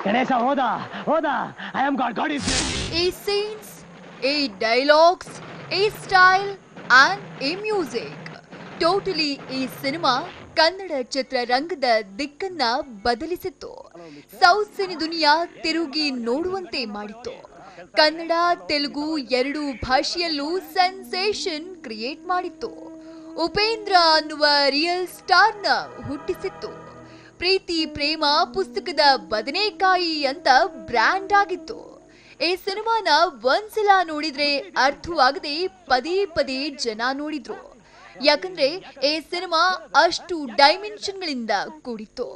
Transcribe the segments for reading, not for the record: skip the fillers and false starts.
Ganesh Hoda I am God is great. A scenes, a dialogues, a style and a music. Totally ಈ cinema Kannada ಚಿತ್ರರಂಗದ ದಿಕ್ಕನ್ನ ಬದಲಿಸಿತ್ತು. South cine ದುನಿಯಾ ತಿರುಗಿ ನೋಡುವಂತೆ ಮಾಡಿತ್ತು. ಕನ್ನಡ ತೆಲುಗು ಎರಡೂ ಭಾಷೆಯಲ್ಲೂ ಸೆನ್ಸೇಷನ್ ಕ್ರಿಯೇಟ್ ಮಾಡಿತ್ತು. ಉಪೇಂದ್ರ ಅನ್ನುವ ರಿಯಲ್ ಸ್ಟಾರ್ನ ಹುಟ್ಟಿಸಿತ್ತು. ಪ್ರೀತಿ ಪ್ರೇಮ ಪುಸ್ತಕದ ಬದನೆಕಾಯಿ ಅಂತ ಬ್ರ್ಯಾಂಡ್ ಆಗಿತ್ತು. ಈ ಸಿನಿಮಾನ ಒಂದ್ಸಲ ನೋಡಿದ್ರೆ ಅರ್ಥವಾಗದೆ ಪದೇ ಪದೇ ಜನ ನೋಡಿದ್ರು. ಯಾಕಂದ್ರೆ ಈ ಸಿನಿಮಾ ಅಷ್ಟು ಡೈಮೆನ್ಷನ್ಗಳಿಂದ ಕೂಡಿತ್ತು.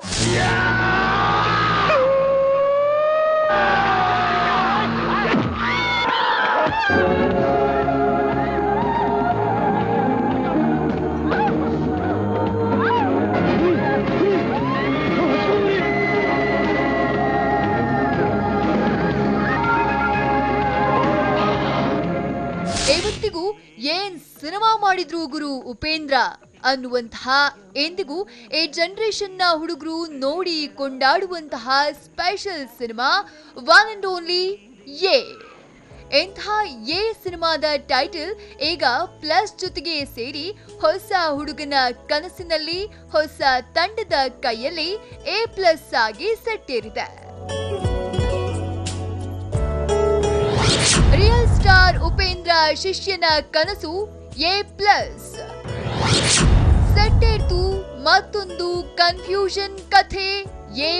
ಇವತ್ತಿಗೂ ಏನ್ ಸಿನಿಮಾ ಮಾಡಿದ್ರು ಗುರು ಉಪೇಂದ್ರ ಅನ್ನುವಂತಹ ಎಂದಿಗೂ ಈ ಜನರೇಷನ್ ನ ಹುಡುಗರು ನೋಡಿ ಕೊಂಡಾಡುವಂತಹ special cinema one and only ಯೇ. ಎಂತಹ ಯೇ ಸಿನಿಮಾದ ಟೈಟಲ್ ಈಗ ಪ್ಲಸ್ ಜೊತೆಗೆ ಸೇರಿ ಹೊಸ ಹುಡುಗನ ಕನಸಿನಲ್ಲಿ ಹೊಸ ತಂಡದ ಕೈಯಲ್ಲಿ A+ ಆಗಿ ಸೆಟ್ಟೇರಿದೆ. ರಿಯಲ್ ಸ್ಟಾರ್ ಉಪೇಂದ್ರ ಶಿಷ್ಯನ ಕನಸು A+. ಸೆಟ್ಟೇರ್ತು ಮತ್ತೊಂದು ಕನ್ಫ್ಯೂಷನ್ ಕಥೆ A+.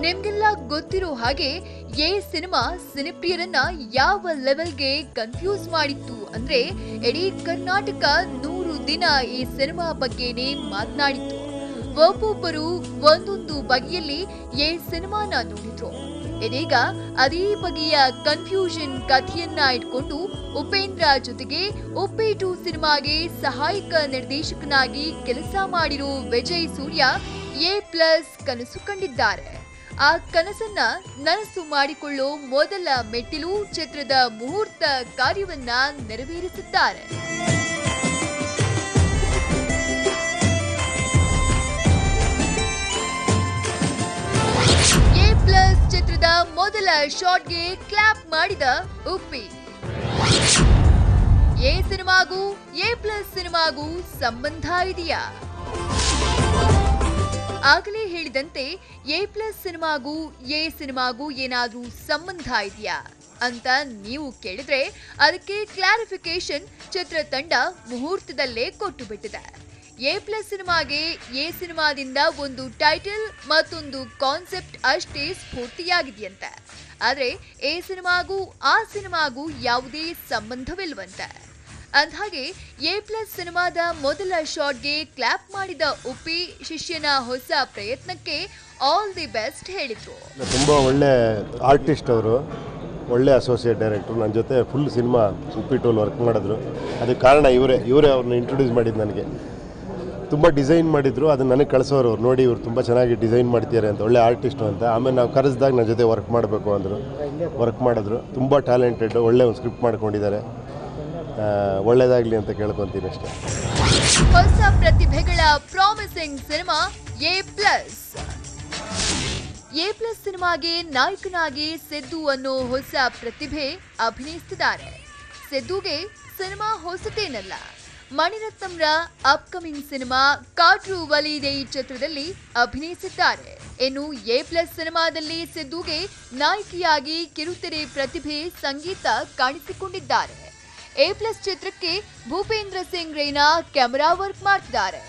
ನಿಮ್ಗೆಲ್ಲ ಗೊತ್ತಿರೋ ಹಾಗೆ ಯೇ ಸಿನಿಮಾ ಸಿನಿಪ್ರಿಯರನ್ನ ಯಾವ ಲೆವೆಲ್ಗೆ ಕನ್ಫ್ಯೂಸ್ ಮಾಡಿತ್ತು ಅಂದ್ರೆ ಇಡೀ ಕರ್ನಾಟಕ 100 ದಿನ ಈ ಸಿನಿಮಾ ಬಗ್ಗೆನೇ ಮಾತನಾಡಿತ್ತು. ಒಬ್ಬೊಬ್ಬರು ಒಂದೊಂದು ಬಗೆಯಲ್ಲಿ ಯೇ ಸಿನಿಮಾನ ನೋಡಿದ್ರು. ಇದೀಗ ಅದೇ ಬಗೆಯ ಕನ್ಫ್ಯೂಷನ್ ಕಥೆಯನ್ನ ಇಟ್ಕೊಂಡು ಉಪೇಂದ್ರ ಜೊತೆಗೆ ಉಪ್ಪಿ 2 ಸಿನಿಮಾಗೆ ಸಹಾಯಕ ನಿರ್ದೇಶಕನಾಗಿ ಕೆಲಸ ಮಾಡಿರೋ ವಿಜಯ್ ಸೂರ್ಯ A+ ಕನಸು ಕಂಡಿದ್ದಾರೆ. ಆ ಕನಸನ್ನ ನನಸು ಮಾಡಿಕೊಳ್ಳೋ ಮೊದಲ ಮೆಟ್ಟಿಲು ಚಿತ್ರದ ಮುಹೂರ್ತ ಕಾರ್ಯವನ್ನ ನೆರವೇರಿಸಿದ್ದಾರೆ. A+ ಚಿತ್ರದ ಮೊದಲ ಶಾಟ್ಗೆ ಕ್ಲಾಪ್ ಮಾಡಿದ ಉಪ್ಪಿ. ಎ ಸಿನಿಮಾಗೂ A+ ಸಿನಿಮಾಗೂ ಸಂಬಂಧ ಇದೆಯಾ? ಆಗಲೇ ಹೇಳಿದಂತೆ A+ ಸಿನಿಮಾಗೂ ಎ ಸಿನಿಮಾಗೂ ಏನಾದ್ರೂ ಸಂಬಂಧ ಇದೆಯಾ ಅಂತ ನೀವು ಕೇಳಿದ್ರೆ ಅದಕ್ಕೆ ಕ್ಲಾರಿಫಿಕೇಶನ್ ಚಿತ್ರತಂಡ ಮುಹೂರ್ತದಲ್ಲೇ ಕೊಟ್ಟು ಬಿಟ್ಟಿದೆ. A+ ಸಿನಿಮಾಗೆ ಎ ಸಿನಿಮಾದಿಂದ ಒಂದು ಟೈಟಲ್ ಮತ್ತೊಂದು ಕಾನ್ಸೆಪ್ಟ್ ಅಷ್ಟೇ ಸ್ಫೂರ್ತಿಯಾಗಿದೆಯಂತೆ. ಆದ್ರೆ ಎ ಸಿನಿಮಾಗೂ ಆ ಸಿನಿಮಾಗೂ ಯಾವುದೇ ಸಂಬಂಧವಿಲ್ವಂತೆ. ಅಂದ್ಹಾಗೆ A+ ಸಿನಿಮಾದ ಮೊದಲ ಶಾಟ್ಗೆ ಕ್ಲಾಪ್ ಮಾಡಿದ ಉಪ್ಪಿ ಶಿಷ್ಯನ ಹೊಸ ಪ್ರಯತ್ನಕ್ಕೆ ಆಲ್ ದಿ ಬೆಸ್ಟ್ ಹೇಳಿದ್ರು. ತುಂಬ ಒಳ್ಳೆ ಆರ್ಟಿಸ್ಟ್ ಅವರು, ಒಳ್ಳೆ ಅಸೋಸಿಯೇಟ್ ಡೈರೆಕ್ಟ್ರು. ನನ್ನ ಜೊತೆ ಫುಲ್ ಸಿನಿಮಾ ಉಪ್ಪಿ 2 ವರ್ಕ್ ಮಾಡಿದ್ರು. ಅದಕ್ಕೆ ಕಾರಣ ಇವರೇ ಅವ್ರನ್ನ ಇಂಟ್ರೊಡ್ಯೂಸ್ ಮಾಡಿದ್ದು ನನಗೆ. ತುಂಬ ಡಿಸೈನ್ ಮಾಡಿದ್ರು, ಅದನ್ನು ನನಗೆ ಕಳಿಸೋರು. ಅವ್ರು ನೋಡಿ ಇವ್ರು ತುಂಬ ಚೆನ್ನಾಗಿ ಡಿಸೈನ್ ಮಾಡ್ತಿದ್ದಾರೆ ಅಂತ, ಒಳ್ಳೆ ಆರ್ಟಿಸ್ಟು ಅಂತ. ಆಮೇಲೆ ನಾವು ಕರೆಸಿದಾಗ ನನ್ನ ಜೊತೆ ವರ್ಕ್ ಮಾಡಬೇಕು ಅಂದರು. ವರ್ಕ್ ಮಾಡಿದ್ರು. ತುಂಬ ಟ್ಯಾಲೆಂಟೆಡ್, ಒಳ್ಳೆ ಒಂದು ಸ್ಕ್ರಿಪ್ಟ್ ಮಾಡ್ಕೊಂಡಿದ್ದಾರೆ. ಒಳ್ಳೇದಾಗಲಿ ಅಂತ ಕೇಳ್ಕೊತೀನಿ ಅಷ್ಟೇ. ಹೊಸ ಪ್ರತಿಭೆಗಳ ಪ್ರಾಮಿಸಿಂಗ್ ಸಿನಿಮಾ A+. A+ ಸಿನಿಮಾಗೆ ನಾಯಕನಾಗಿ ಸಿದ್ದು ಅನ್ನೋ ಹೊಸ ಪ್ರತಿಭೆ ಅಭಿನಯಿಸುತ್ತಿದ್ದಾರೆ. ಸಿದ್ದುಗೆ ಸಿನಿಮಾ ಹೊಸತೇನಲ್ಲ. ಮಣಿರತ್ನಂರ ಅಪ್ಕಮಿಂಗ್ ಸಿನಿಮಾ ಕಾಟ್ರು ವಲೀದೆ ಚಿತ್ರದಲ್ಲಿ ಅಭಿನಯಿಸಿದ್ದಾರೆ. ಇನ್ನು A+ ಸಿನಿಮಾದಲ್ಲಿ ಸಿದ್ದುಗೆ ನಾಯಕಿಯಾಗಿ ಕಿರುತೆರೆ ಪ್ರತಿಭೆ ಸಂಗೀತ ಕಾಣಿಸಿಕೊಂಡಿದ್ದಾರೆ. A+ ಚಿತ್ರಕ್ಕೆ ಭೂಪೇಂದ್ರ ಸಿಂಗ್ ರೈನಾ ಕ್ಯಾಮೆರಾ ವರ್ಕ್ ಮಾಡ್ತಿದ್ದಾರೆ.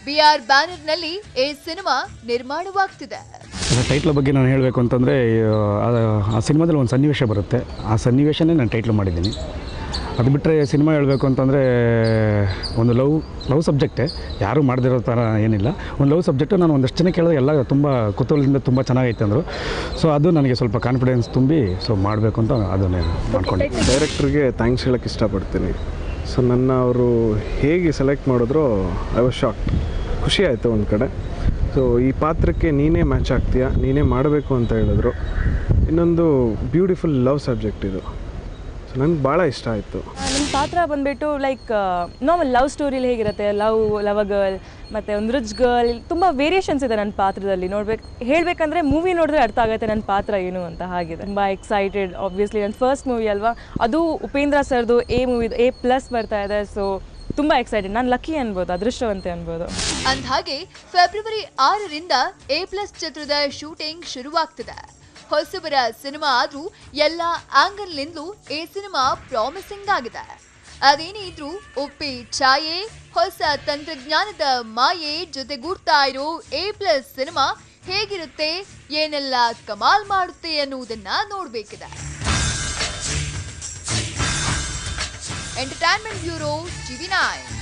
BR ಬ್ಯಾನರ್ನಲ್ಲಿ ಈ ಸಿನಿಮಾ ನಿರ್ಮಾಣವಾಗ್ತಿದೆ. ಟೈಟ್ಲ್ ಬಗ್ಗೆ ನಾನು ಹೇಳಬೇಕು ಅಂತಂದರೆ, ಆ ಸಿನಿಮಾದಲ್ಲಿ ಒಂದು ಸನ್ನಿವೇಶ ಬರುತ್ತೆ. ಆ ಸನ್ನಿವೇಶನೇ ನಾನು ಟೈಟ್ಲ್ ಮಾಡಿದ್ದೀನಿ. ಅದು ಬಿಟ್ಟರೆ ಸಿನಿಮಾ ಹೇಳಬೇಕು ಅಂತಂದರೆ ಒಂದು ಲವ್ ಸಬ್ಜೆಕ್ಟೇ, ಯಾರೂ ಮಾಡದಿರೋ ಥರ ಏನಿಲ್ಲ. ಒಂದು ಲವ್ ಸಬ್ಜೆಕ್ಟು ನಾನು ಒಂದಷ್ಟು ಜನ ಕೇಳಿದ್ರೆ ಎಲ್ಲ ತುಂಬ ಕುತೂಹಲದಿಂದ ತುಂಬ ಚೆನ್ನಾಗೈತೆ ಅಂದರು. ಸೊ ಅದು ನನಗೆ ಸ್ವಲ್ಪ ಕಾನ್ಫಿಡೆನ್ಸ್ ತುಂಬಿ ಮಾಡಬೇಕು ಅಂತ ಅದನ್ನೇ ಮಾಡ್ಕೊಂಡೆ. ಡೈರೆಕ್ಟ್ರಿಗೆ ಥ್ಯಾಂಕ್ಸ್ ಹೇಳೋಕ್ಕೆ ಇಷ್ಟಪಡ್ತೀನಿ. ಸೊ ನನ್ನ ಅವರು ಹೇಗೆ ಸೆಲೆಕ್ಟ್ ಮಾಡಿದ್ರೋ ಐ ವಾಸ್ ಶಾಕ್ಡ್. ಖುಷಿ ಆಯಿತು ಒಂದು ಕಡೆ. ಸೊ ಈ ಪಾತ್ರಕ್ಕೆ ನೀನೇ ಮ್ಯಾಚ್ ಆಗ್ತೀಯಾ, ನೀನೇ ಮಾಡಬೇಕು ಅಂತ ಹೇಳಿದ್ರು. ಇನ್ನೊಂದು ಬ್ಯೂಟಿಫುಲ್ ಲವ್ ಸಬ್ಜೆಕ್ಟ್ ಇದು. ಸೊ ನನಗೆ ಭಾಳ ಇಷ್ಟ ಆಯಿತು. ನನ್ನ ಪಾತ್ರ ಬಂದುಬಿಟ್ಟು ಲೈಕ್ ನಾರ್ಮಲ್ ಲವ್ ಸ್ಟೋರಿಲಿ ಹೇಗಿರುತ್ತೆ, ಲವ್ ಅ ಗರ್ಲ್ ಮತ್ತು ಒಂದು ರಿಚ್ ಗರ್ಲ್, ತುಂಬ ವೇರಿಯೇಷನ್ಸ್ ಇದೆ ನನ್ನ ಪಾತ್ರದಲ್ಲಿ. ಹೇಳಬೇಕಂದ್ರೆ ಮೂವಿ ನೋಡಿದ್ರೆ ಅರ್ಥ ಆಗುತ್ತೆ ನನ್ನ ಪಾತ್ರ ಏನು ಅಂತ. ಹಾಗಿದೆ, ತುಂಬ ಎಕ್ಸೈಟೆಡ್. ಆಬ್ವಿಯಸ್ಲಿ ನನ್ನ ಫಸ್ಟ್ ಮೂವಿ ಅಲ್ವಾ, ಅದು ಉಪೇಂದ್ರ ಸರ್ದು A+ ಬರ್ತಾ ಇದೆ. ಸೊ ತುಂಬ ಎಕ್ಸೈಟೆಡ್. ನಾನು ಲಕ್ಕಿ ಅನ್ಬೋದು, ಅದೃಷ್ಟವಂತೆ ಅನ್ಬೋದು. ಅಂದ್ಹಾಗೆ ಫೆಬ್ರವರಿ 6ರಿಂದ A+ ಚಿತ್ರದ ಶೂಟಿಂಗ್ ಶುರುವಾಗ್ತಿದೆ. ಹೊಸಬರ ಸಿನಿಮಾ ಆದ್ರೂ ಎಲ್ಲ ಆಂಗಲ್ನಿಂದಲೂ ಈ ಸಿನಿಮಾ ಪ್ರಾಮಿಸಿಂಗ್ ಆಗಿದೆ. ಅದೇನೇ ಇದ್ರೂ ಉಪ್ಪಿ ಛಾಯೆ, ಹೊಸ ತಂತ್ರಜ್ಞಾನದ ಮಾಯೆ ಜೊತೆಗೂಡ್ತಾ ಇರೋ A+ ಸಿನಿಮಾ ಹೇಗಿರುತ್ತೆ, ಏನೆಲ್ಲ ಕಮಾಲ್ ಮಾಡುತ್ತೆ ಅನ್ನುವುದನ್ನ ನೋಡ್ಬೇಕಿದೆ. Entertainment bureau, TV9.